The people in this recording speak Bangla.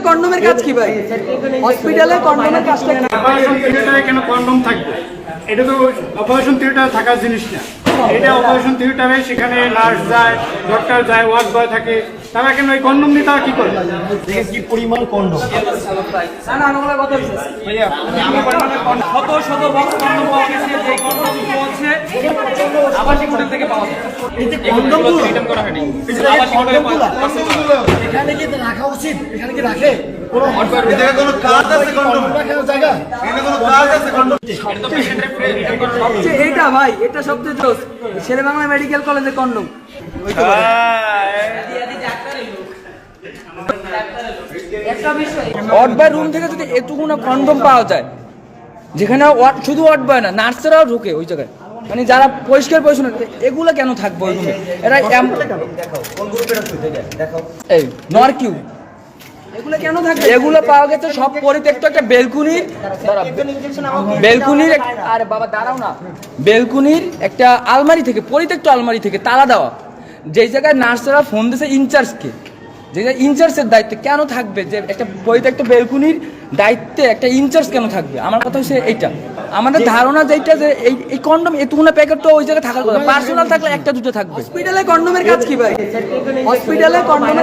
কন্ডোমের কাজ কি ভাই? হসপিটালে কন্ডোমের কাজটা কি? অপারেশন থিয়েটারে কেন কন্ডোম থাকবে? এটা তো অপারেশন থিয়েটারে থাকার জিনিস না। এটা অপারেশন থিয়েটারে সেখানে নার্স যায়, ডক্টর যায়, ওয়ার্ড বয় থাকে, তারা কেন এই কন্ডোম দিয়ে তারা কি করে? কি পরিমাণ কন্ডোম ভাইয়া শত শত বক্স কন্ডোম পাওয়া গেছে, যে কন্ডোম হচ্ছে আবাসিক হোটেল থেকে পাওয়া যায়। এখানে কি রাখা উচিত? এখানে কি রাখে কোনো কাজ আছে? কন্ডোম রাখার জায়গা এখানে কোনো কাজ আছে? কন্ডোম সবচেয়ে এইটা ভাই, এটা সবচেয়ে জোস শেরেবাংলা মেডিকেল কলেজের কন্ডোম। ওয়ার্ড বয় রুম থেকে যদি এটুকু না কন্ডোম পাওয়া যায়, যেখানে শুধু ওয়ার্ড বয় না, নার্সেরাও ঢুকে ওই জায়গায়, মানে যারা পরিষ্কার পরিচ্ছন্ন, এগুলো কেন থাকবে ওই রুমে? এরা এই নরকিউ এগুলো কেন থাকবে? এগুলো পাওয়া গেছে সব পরিত্যক্ত একটা বেলকুনির, আরে বাবা দাঁড়াও না, বেলকুনির একটা আলমারি থেকে, পরিত্যক্ত আলমারি থেকে তালা দেওয়া, যেই জায়গায় নার্সেরা ফোন দিয়েছে ইনচার্জকে, যে ইনচার্জের দায়িত্বে কেন থাকবে? যে একটা পরিত্যক্ত বেলকুনির দায়িত্বে একটা ইনচার্জ কেন থাকবে? আমার কথা হচ্ছে এইটা, আমাদের ধারণা যেটা যে এই কন্ডোম এতগুলো প্যাকেট তো ওই জায়গায় থাকার কথা, পার্সোনাল থাকলে একটা দুটো থাকবে। হসপিটালে কন্ডোমের কাজ কি ভাই? হসপিটালে কন্ডোমের